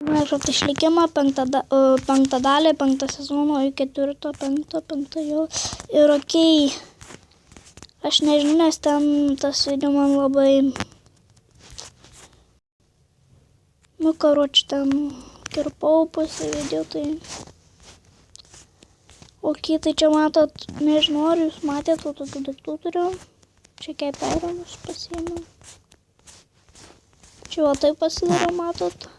Mažot išlikimą, penktą dalį, 5 sezono, 4, 5 jau. Ir okei, aš nežinau, nes ten tas video man labai, karoči, ten kirpau pusę video, tai okei, tai čia matot, nežinau, ar jūs matėte, tokių daiktų turiu. Čia keperėmus pasiėmiau. Čia va taip pasidaro, matot.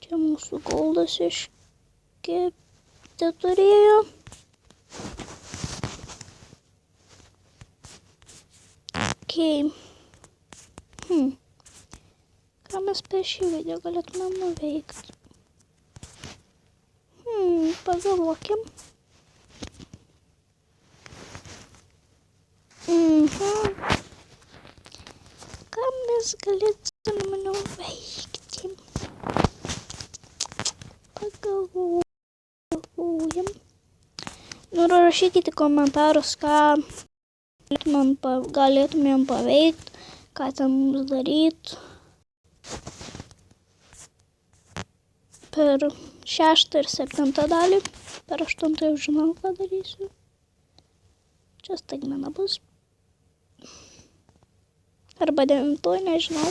Čia mūsų goldas iškepti turėjo. Okei. Ką mes per šį video galėtumėm nuveikti? Pagalvokim. Ką mes galėtume nuveikti? Pagalvojam. Nu, rašykite komentarus, ką galėtumėm paveikti, ką ten mums daryti. Per 6 ir 7 dalį. Per 8 jau žinau, ką darysiu. Čia staigmena bus. Arba 9, nežinau.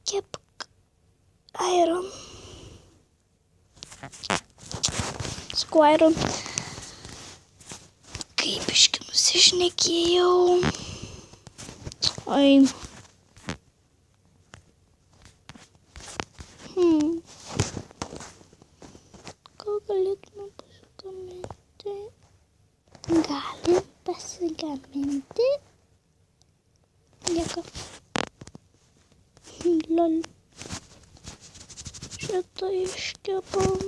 Kepk iron. Squire. Kaip iški nusišnekėjau. Oi. Ką galėtume pasigaminti? Galim pasigaminti. Nieko. Lol. Šitą iškepam.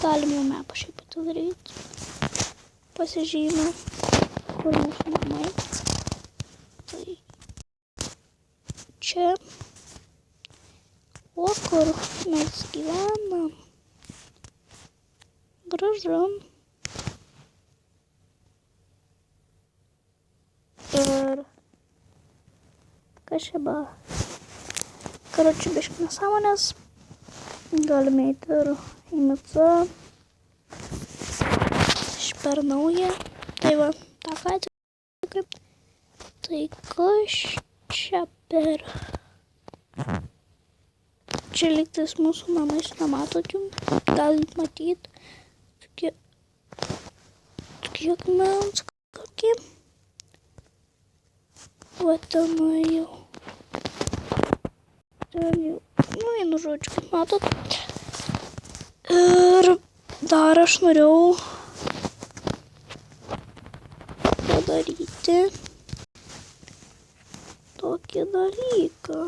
Galim jau mapą šiaip atidaryti. Pasižymę, kur mūsų namai. Tai čia. O kur mes gyvenam? Gražu. Ir kas čia buvo? Karoči, biški nesąmonės. Galime eiti ir į micą. Per naują. Tai va, tą ką tikrai. Tai kas čia per... Čia lygtais mūsų namais nematot jums. Galit matyt. Tokie akmens kokie. Va tenai jau. Ten jau. Nu, vienu žodžiu, kaip matot. Ir dar aš norėjau padaryti tokį dalyką.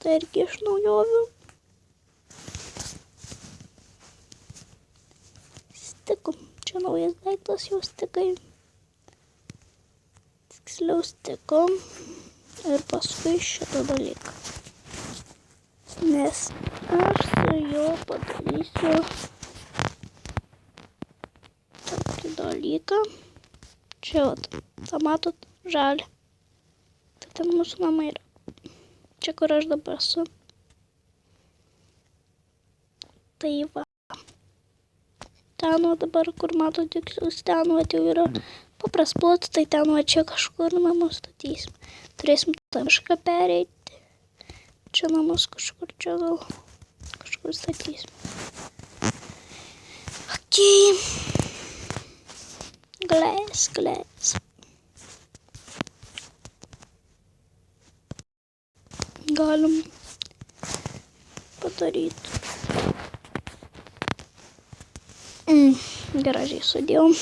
Tai irgi iš naujovių. Stikų. Čia naujas daiktas, jau stikai. Tiksliau stikų. Ir paskui šitą dalyką. Nes aš su juo padarysiu tokį dalyką. Čia vat, tą matot, žalį. Tai ten mūsų namai yra. Čia, kur aš dabar esu. Tai va. Ten va dabar, kur matot tikslus, ten va jau yra papras plotas, tai ten va čia kažkur namus statysim. Turėsim tą mišką pereiti. Čia namus kažkur, čia gal kažkur statysim. Okei. Glės. Galim padaryti. Gražiai sudėjau.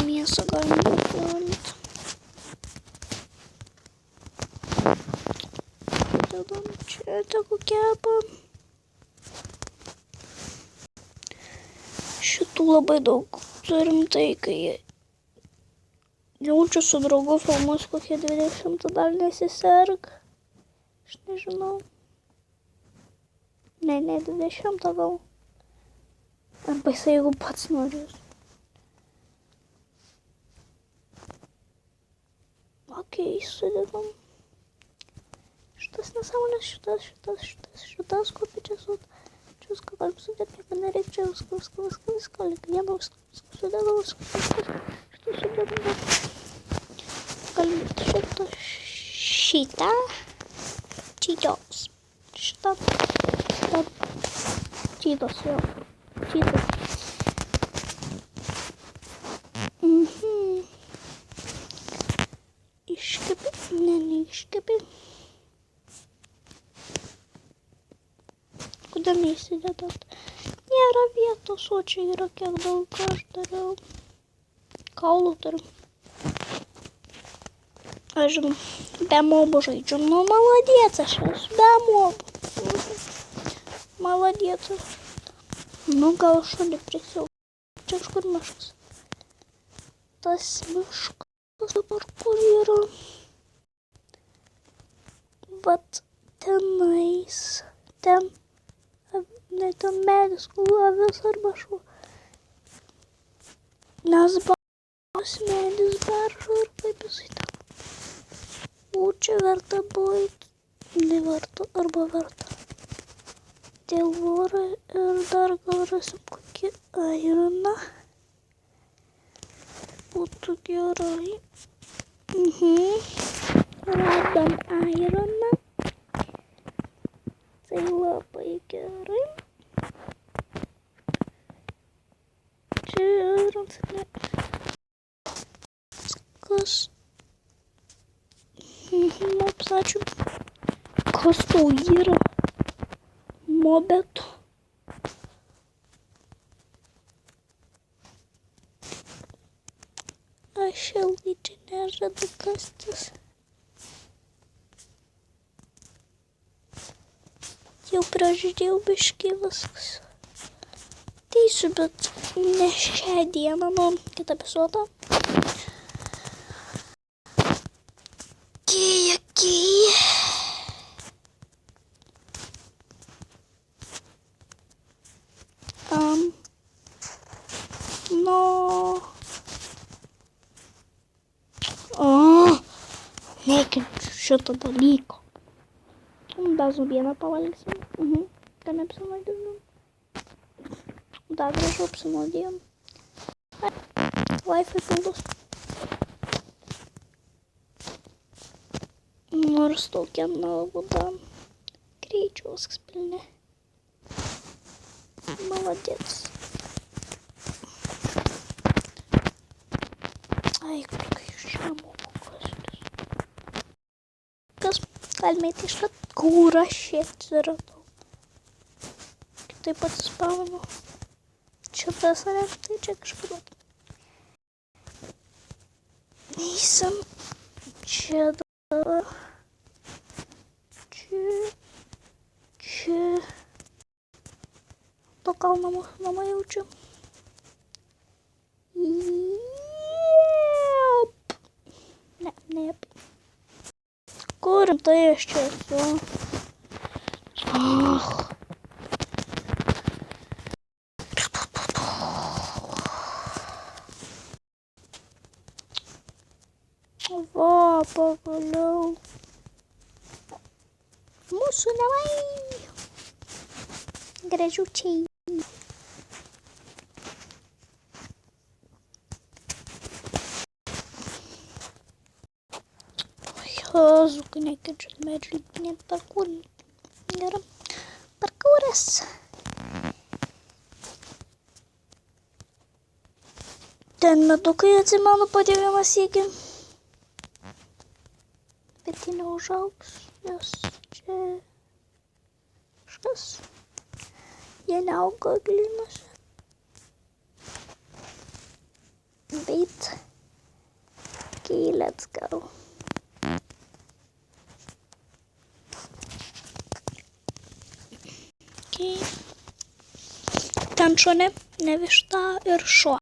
Mėsą galim pavalyti. Dedam čia tegu kepa. Šitų labai daug turim, tai kai jaučiu su draugu filmus kokie 20 dar nesiserg. Aš nežinau. Ne 20 gal. Arba jisai jeigu pats norės. Okei, sudedam. Šitas nesąmonės, šitas kopėčias, čia viską galim sudėti, nieko nereikia, čia viską, lyg vieną viską sudedam, šitą sudedam, galim šitą, šitą, šitos, jo, šitas. Iškepi, neiškepi. Kodėl neįsidedat? Nėra vietos, o čia yra kiek daug, ką aš dariau. Kaulų turiu. Aš žinau, be mobų žaidžiu. Nu, maladėc, aš esu be mobų. Maladėc. Nu, gal šalį prisiau. Čia kažkur miškas. Tas miškas dabar kur yra? Vat tenais. Ten. Ne ten medis, avis arba šuo. Nes bas medis beržo ir kaip jisai ten. O čia verta buvo, neverta arba verta. Dėl vorą ir dar gal rasim kokį aironą. Būtų gerai. Radom aironą. Tai labai gerai. Čia aironas ne. Kas? Mops, ačiū. Kas tau yra? Mobetų. Aš ilgai čia nežadu kastis. Jau pražiūrėjau biškį viskas. Teisiu, bet ne šią dieną, nu, kitą epizodą. Okei. Nekenčiu šito dalyko. Dar zubieną pavalgysim. Kad neapsinuodinam. Dar gražiau apsinuodėjom. Wi-Fi pildos. Nors tokia nauda. Greičiau viskas pilni. Maladėc. Ai, kokia iš čia moku kastis. Kas galime įti iškat? Kur aš atsiradau? Taip atsispavinu. Čia tas, ne? Tai čia kažkur. Neįsim. Čia dabar. Čia. To kalną namą jaučiu. Nep. Kur tai aš čia esu? Va, pagaliau. Mūsų namai. Gražučiai. Jezu, nekenčiu medžių, net parkūrį. Gerai. Parkūras. Ten medukai atsimenu padėvimas iki. Bet jie neužaugs. Jos čia kažkas. Jie neauga glynuose. Bet. Okay, let's go. Okay. Ten šone, ne višta ir šuo.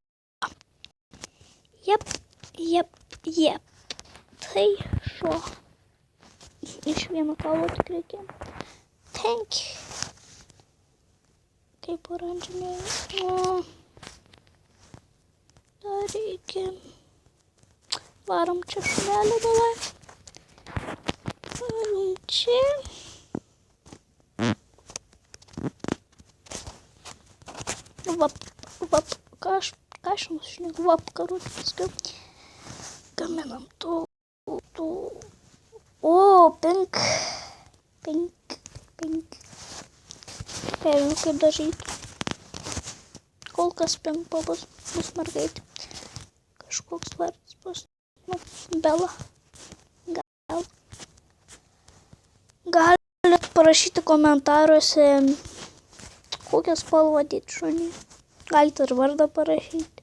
Jep. Tai šuo. Iš vieno kaulo tik reikia. Thank you. Kaip oranžinė. O. Dar reikia. Varom čia šunelį davai. čia. Ką aš nušneku, karūčių paskui gaminam tų. O, pink. Nežinau, kaip dažyti. Kol kas pink bus mergaitė. Kažkoks vardas bus. Bela. Galit parašyti komentaruose, kokią spalvą dėti šunį. Galite ir vardą parašyti.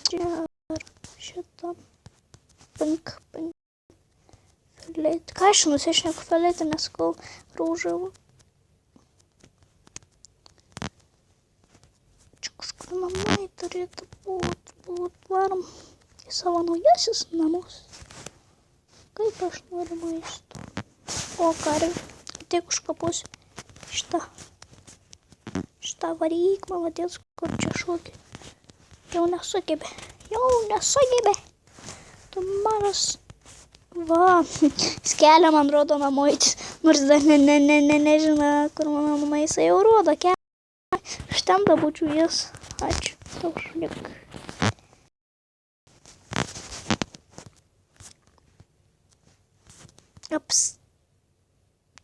Čia šitą. Pink. Filet. Ką aš nusišneku filetį, nesakau rūžavų. Čia kažkur namai turėtų būt. Varom į savo naujasis namus. Kaip aš noriu maisto. O karvių. Tik užkapusiu šitą varyk, maladės, kur čia šokį. Jau nesugebė. Tu mažas. Va. Skelia man rodo namoitis. Nors dar nežino, kur mano namai. Jisai jau rodo kelią. Aš ten dabūčiau jis. Ačiū. Tau šunik.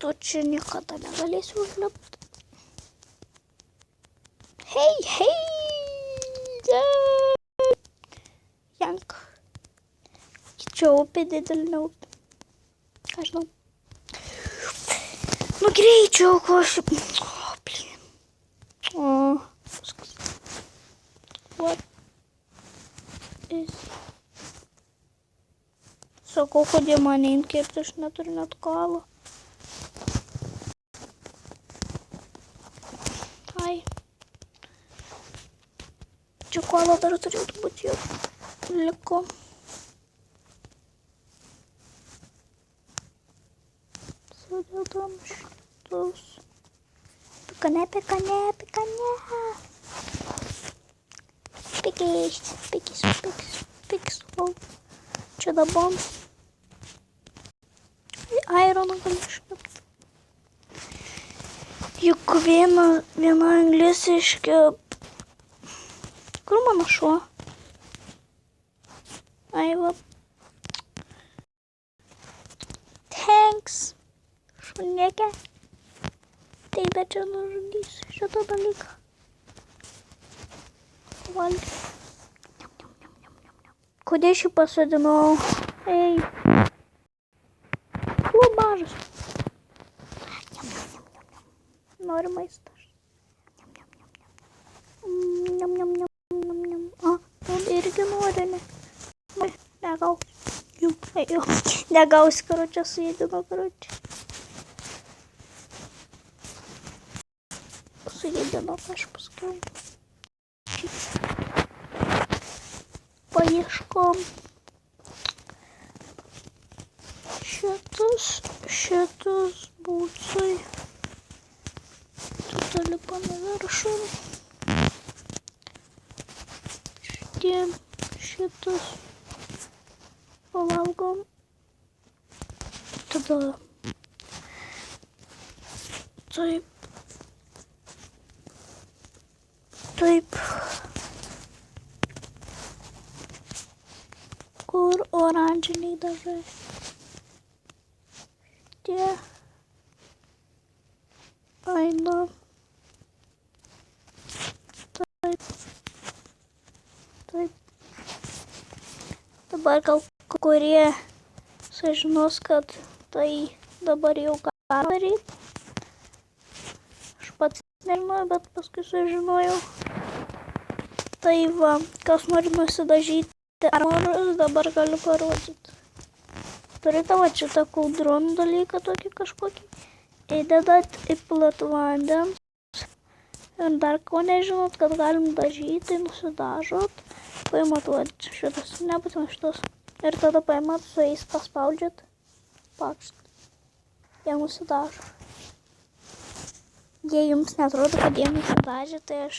Tu čia niekada negalėsiu užlipti. Hei! Jank. Čia upė didelė upė. Ką žinau. Nu greičiau, ko aš... O, blin. O, viskas. What is... Sakau, kodėl mane inkirti, aš neturiu net kalo. Ai. Čia kalo dar turėtų būti jau liko. Sudėdam šitus. Pikane. Pikis. Čia dabar. Ironą gali iškepti. Juk viena anglis iškep. Kur mano šuo? Ai, va. Thanks. Šuniekė. Tai dar čia nužudysiu šitą dalyką. Valgy. Kodėl šį pasodinau? Ei. Mažas. Noriu maistas. A, irgi nori, ne? Negausi, karočią, suėdino, karočią. Suėdino, aš paskui. Paieškom. Šitus būcai. Tu lipam į viršų. Šitus pavalgom. Tada taip. Kur oranžiniai dažai. Aina. Taip. Dabar gal kurie sužinos, kad tai dabar jau ką daryti. Aš pats nežinojau, bet paskui sužinojau. Tai va, kas nori nusidažyti armorus, dabar galiu parodyti. Turite va šitą kaldronų dalyką tokį kažkokį. Įdedat įpilat vandens. Ir dar ko nežinot, kad galim dažyti, nusidažot. Paimat va šitas, nebūtina šitas. Ir tada paimat su jais paspaudžiat. Pakšt. Jie nusidažo. Jei jums netrodo, kad jie nusidažė, tai aš